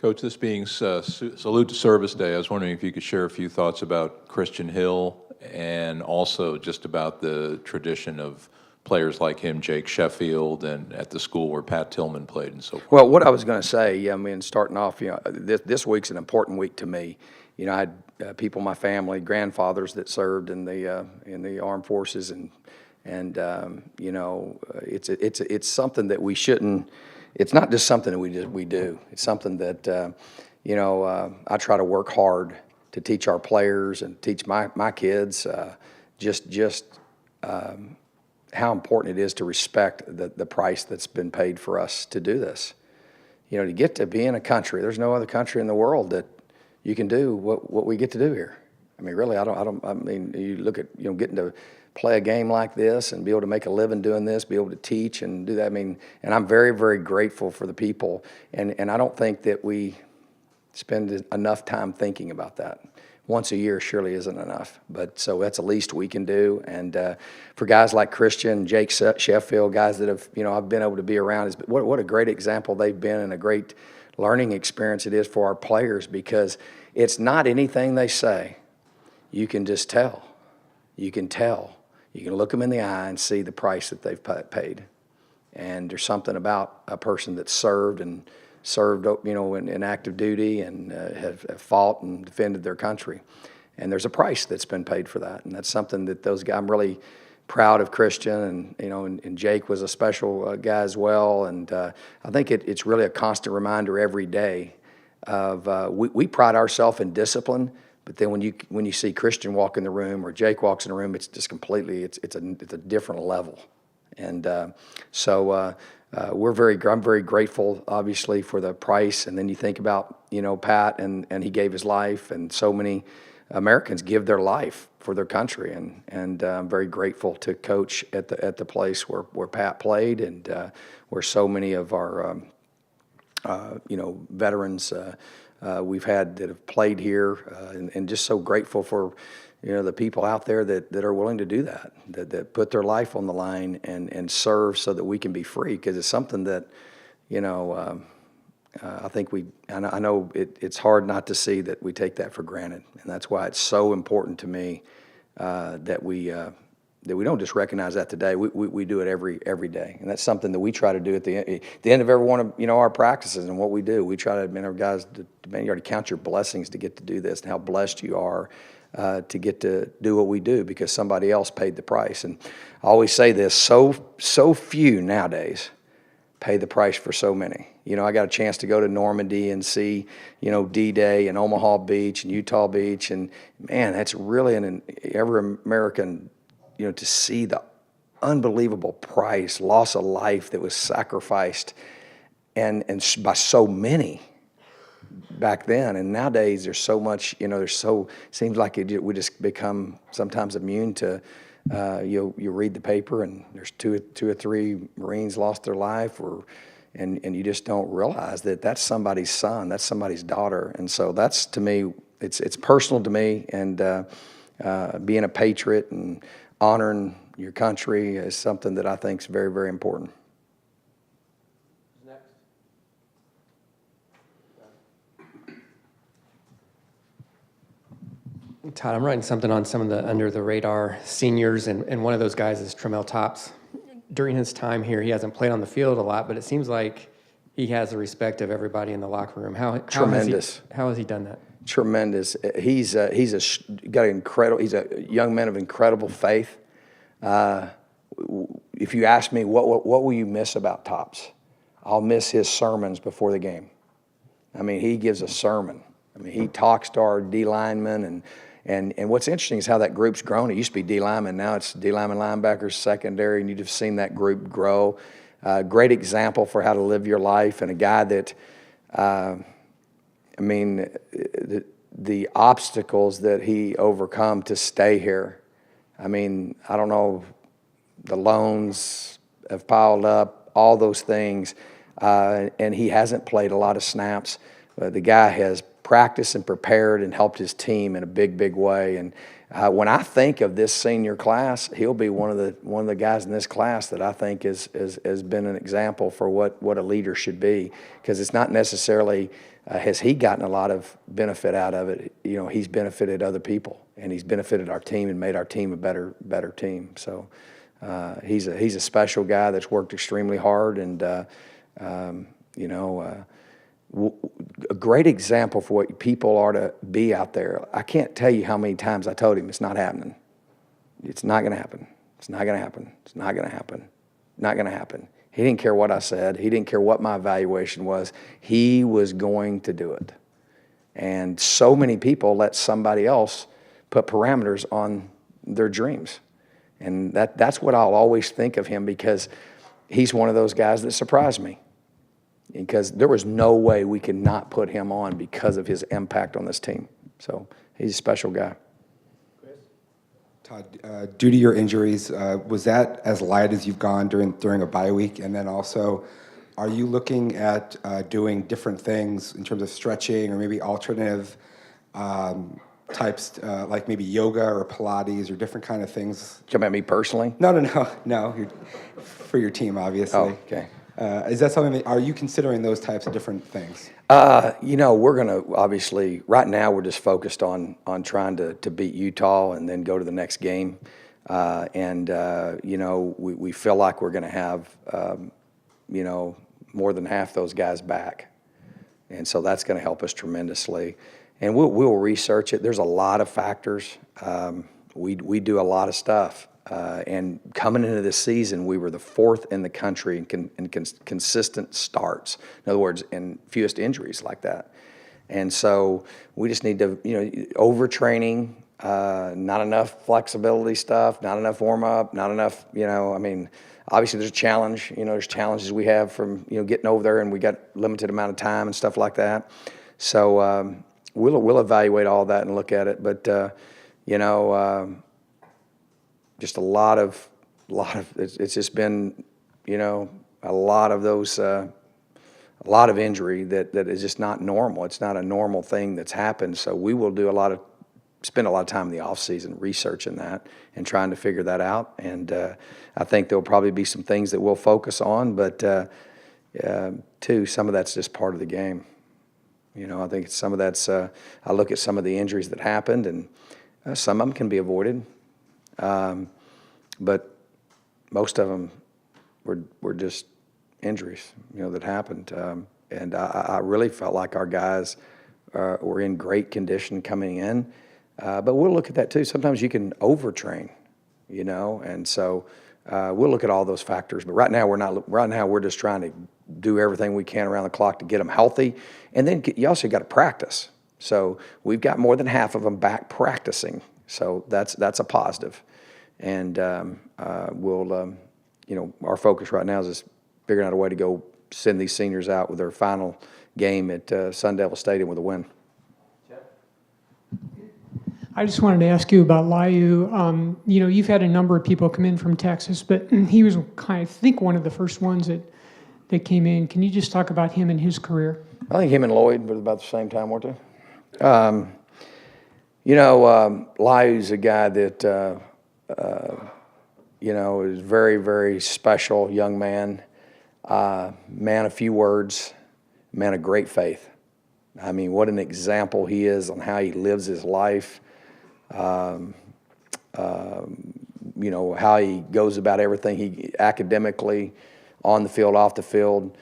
Coach, this being Salute to Service Day, I was wondering if you could share a few thoughts about Christian Hill and also just about the tradition of players like him, Jake Sheffield, and at the school where Pat Tillman played and so forth. Well, what I was going to say, I mean, starting off, this week's an important week to me. I had people in my family, grandfathers that served in the armed forces, and it's something that we shouldn't. It's not just something that we do. It's something that I try to work hard to teach our players and teach my kids how important it is to respect the price that's been paid for us to do this. To get to be in a country, there's no other country in the world that you can do what we get to do here. I mean, really, I mean, you look at, getting to play a game like this and be able to make a living doing this, be able to teach and do that. I mean, and I'm very, very grateful for the people. And I don't think that we spend enough time thinking about that. Once a year surely isn't enough, but so that's the least we can do. And for guys like Christian, Jake Sheffield, guys that have, I've been able to be around, what a great example they've been and a great learning experience it is for our players, because it's not anything they say. You can just tell. You can tell. You can look them in the eye and see the price that they've paid. And there's something about a person that served in active duty and have fought and defended their country. And there's a price that's been paid for that. And that's something that those guys, I'm really proud of Christian, and Jake was a special guy as well. And I think it's really a constant reminder every day of we pride ourselves in discipline, but then when you see Christian walk in the room or Jake walks in the room, it's just completely, it's a different level. And I'm very grateful, obviously, for the price. And then you think about, Pat, and he gave his life, and so many Americans give their life for their country. And I'm very grateful to coach at the place where Pat played, and where so many of our veterans we've had that have played here, and just so grateful for the people out there that are willing to do that put their life on the line and serve so that we can be free, because it's something that I think I know it's hard not to see that we take that for granted, and that's why it's so important to me that we don't just recognize that today. We do it every day, and that's something that we try to do at the end of every one of our practices and what we do. We try to admit our guys you got to count your blessings to get to do this, and how blessed you are to get to do what we do because somebody else paid the price. And I always say this: so few nowadays pay the price for so many. I got a chance to go to Normandy and see, D-Day and Omaha Beach and Utah Beach, and man, that's really every American. To see the unbelievable price, loss of life that was sacrificed, and by so many back then. And nowadays, there's so much. Seems like we just become sometimes immune to. You read the paper and there's two or three Marines lost their life, and you just don't realize that that's somebody's son, that's somebody's daughter, and so that's, to me, it's personal to me, and being a patriot and honoring your country is something that I think is very, very important. Next. Todd, I'm writing something on some of the under-the-radar seniors, and one of those guys is Tramel Tops. During his time here, he hasn't played on the field a lot, but it seems like he has the respect of everybody in the locker room. Tremendous. How has he done that? Tremendous. He's a young man of incredible faith. If you ask me what will you miss about Tops, I'll miss his sermons before the game. I mean, he gives a sermon. I mean, he talks to our D linemen, and what's interesting is how that group's grown. It used to be D linemen, now it's D linemen, linebackers, secondary, and you've just seen that group grow. Great example for how to live your life, and a guy that. The obstacles that he overcome to stay here. I mean, I don't know, the loans have piled up, all those things, and he hasn't played a lot of snaps. The guy has practiced and prepared and helped his team in a big way. And when I think of this senior class, he'll be one of the guys in this class that I think has been an example for what a leader should be. Because it's not necessarily has he gotten a lot of benefit out of it. You know, he's benefited other people, and he's benefited our team and made our team a better team. So he's a special guy that's worked extremely hard, and you know. A great example for what people are to be out there. I can't tell you how many times I told him it's not happening. It's not going to happen. It's not going to happen. It's not going to happen. Not going to happen. He didn't care what I said. He didn't care what my evaluation was. He was going to do it. And so many people let somebody else put parameters on their dreams. And that's what I'll always think of him, because he's one of those guys that surprised me. Because there was no way we could not put him on because of his impact on this team. So he's a special guy. Todd, due to your injuries, was that as light as you've gone during a bye week? And then also, are you looking at doing different things in terms of stretching or maybe alternative types, like maybe yoga or Pilates or different kind of things? Come at me personally? No. For your team, obviously. Oh, okay. Is that something are you considering those types of different things? You know, we're going to obviously, right now we're just focused on trying to beat Utah and then go to the next game. You know, we feel like we're going to have, you know, more than half those guys back. And so that's going to help us tremendously. And we'll research it. There's a lot of factors. We do a lot of stuff. And coming into this season, we were the 4th in the country in consistent starts. In other words, in fewest injuries like that. And so we just need to, you know, overtraining, not enough flexibility stuff, not enough warm-up, not enough, you know, I mean, obviously there's a challenge. You know, there's challenges we have from, you know, getting over there, and we got limited amount of time and stuff like that. So we'll evaluate all that and look at it. But, you know, just a lot of it's just been, you know, a lot of those a lot of injury that is just not normal. It's not a normal thing that's happened. So we will do spend a lot of time in the off season researching that and trying to figure that out. And I think there'll probably be some things that we'll focus on, but too, some of that's just part of the game. You know, I think some of that's I look at some of the injuries that happened, and some of them can be avoided. But most of them were just injuries, you know, that happened. And I really felt like our guys were in great condition coming in. But we'll look at that too. Sometimes you can overtrain, you know, and so we'll look at all those factors. But right now we're just trying to do everything we can around the clock to get them healthy. And then you also got to practice. So we've got more than half of them back practicing. So that's a positive. And we'll, you know, our focus right now is just figuring out a way to go send these seniors out with their final game at Sun Devil Stadium with a win. I just wanted to ask you about Liu. You know, you've had a number of people come in from Texas, but he was I think one of the first ones that came in. Can you just talk about him and his career? I think him and Lloyd were about the same time, weren't they? You know, Liu's a guy that, you know, is very, very special young man, man of few words, man of great faith. I mean, what an example he is on how he lives his life, you know, how he goes about everything he academically, on the field, off the field,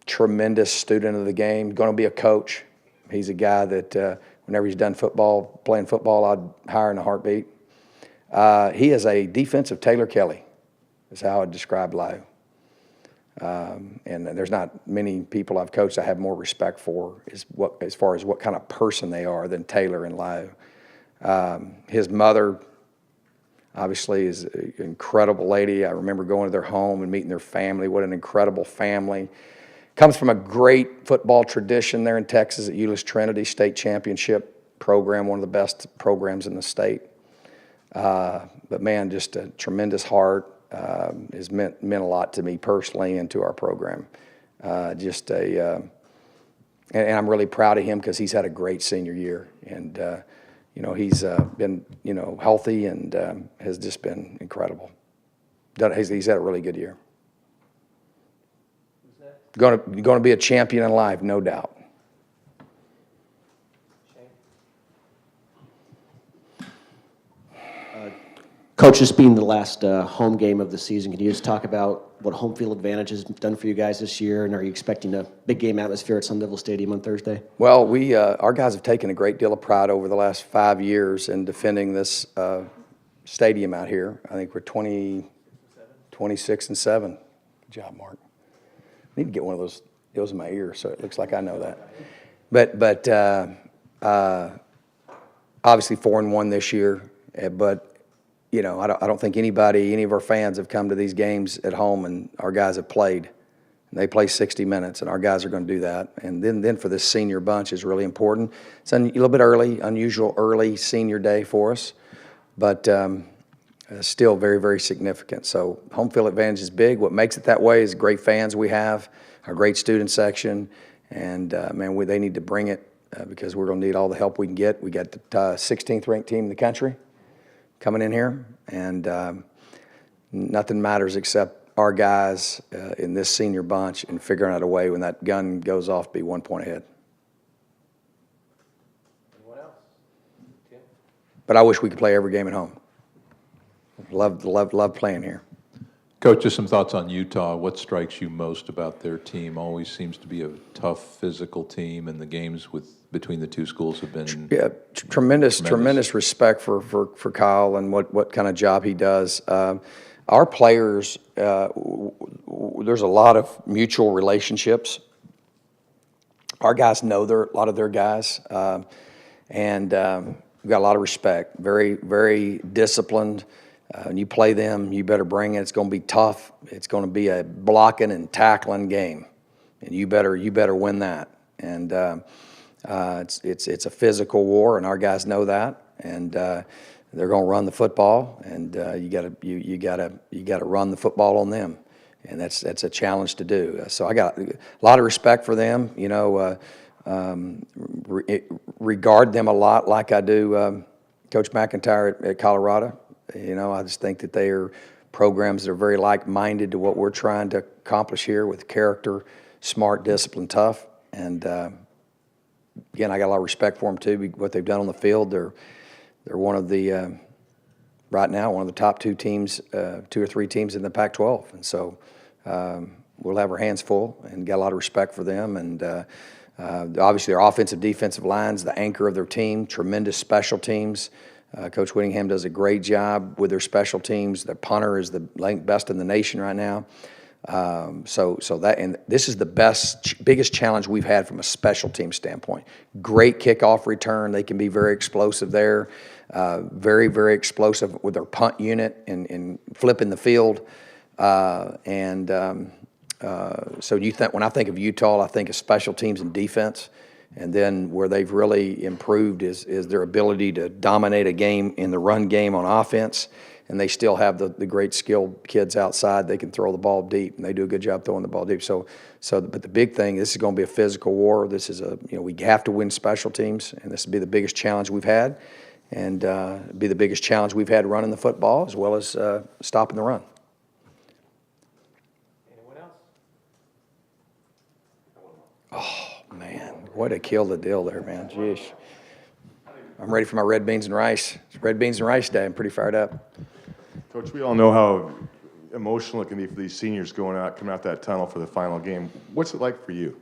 tremendous student of the game, going to be a coach. He's a guy that whenever he's done playing football, I'd hire in a heartbeat. He is a defensive Taylor Kelly, is how I'd describe Liu. And there's not many people I've coached I have more respect for as far as what kind of person they are than Taylor and Liu. His mother, obviously, is an incredible lady. I remember going to their home and meeting their family. What an incredible family. Comes from a great football tradition there in Texas at Euless Trinity State Championship program, one of the best programs in the state. But man, just a tremendous heart. Has meant a lot to me personally and to our program. Just a and I'm really proud of him because he's had a great senior year. And, he's been, healthy and has just been incredible. He's had a really good year. Going to be a champion in life, no doubt. Coach, this being the last home game of the season, can you just talk about what home field advantage has done for you guys this year, and are you expecting a big game atmosphere at Sun Devil Stadium on Thursday? Well, our guys have taken a great deal of pride over the last 5 years in defending this stadium out here. I think we're 26-7. Good job, Mark. I need to get one of those deals in my ear so it looks like I know that. But obviously 4-1 this year, but I don't think any of our fans have come to these games at home, and our guys have played. And they play 60 minutes, and our guys are going to do that. And then for this senior bunch is really important. It's a little bit unusual early senior day for us, but still very, very significant. So home field advantage is big. What makes it that way is great fans we have, our great student section, and they need to bring it because we're going to need all the help we can get. We got the 16th ranked team in the country coming in here, and nothing matters except our guys in this senior bunch and figuring out a way when that gun goes off to be 1 point ahead. Anyone else? Tim? But I wish we could play every game at home. Love playing here. Coach, just some thoughts on Utah. What strikes you most about their team? Always seems to be a tough physical team, and the games between the two schools have been tremendous respect for Kyle and what kind of job he does. Our players, there's a lot of mutual relationships. Our guys know a lot of their guys, and we've got a lot of respect. Very, very disciplined. When you play them, you better bring it. It's going to be tough. It's going to be a blocking and tackling game, and you better win that. And it's a physical war, and our guys know that. And they're going to run the football, and you got to run the football on them, and that's a challenge to do. So I got a lot of respect for them. Regard them a lot like I do Coach McIntyre at Colorado. I just think that they are programs that are very like-minded to what we're trying to accomplish here with character, smart, disciplined, tough. And again, I got a lot of respect for them too. What they've done on the field, they're one of the right now one of the top 2 teams, 2 or 3 teams in the Pac-12. And so we'll have our hands full and got a lot of respect for them. And obviously, their offensive, defensive lines, the anchor of their team, tremendous special teams. Coach Whittingham does a great job with their special teams. Their punter is the best in the nation right now. So this is the biggest challenge we've had from a special team standpoint. Great kickoff return. They can be very explosive there. Very, very explosive with their punt unit and flipping the field. So when I think of Utah, I think of special teams and defense. And then where they've really improved is their ability to dominate a game in the run game on offense. And they still have the great skilled kids outside. They can throw the ball deep, and they do a good job throwing the ball deep. But the big thing, this is going to be a physical war. This is we have to win special teams, and this will be the biggest challenge we've had, and be the biggest challenge we've had running the football as well as stopping the run. Anyone else? Oh man, what a kill the deal there, man. Jeez. I'm ready for my red beans and rice. It's red beans and rice day. I'm pretty fired up. Coach, we all know how emotional it can be for these seniors coming out that tunnel for the final game. What's it like for you?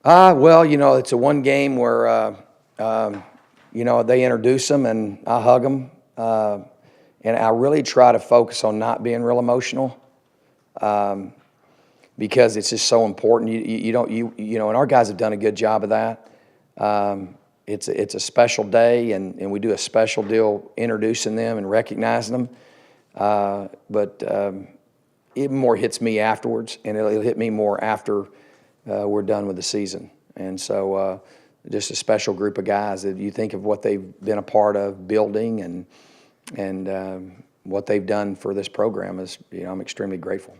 Well, it's a one game where, they introduce them and I hug them. And I really try to focus on not being real emotional because it's just so important. And our guys have done a good job of that. It's a special day, and we do a special deal introducing them and recognizing them. But it more hits me afterwards, and it'll hit me more after we're done with the season. And so just a special group of guys that you think of what they've been a part of building and what they've done for this program is, I'm extremely grateful.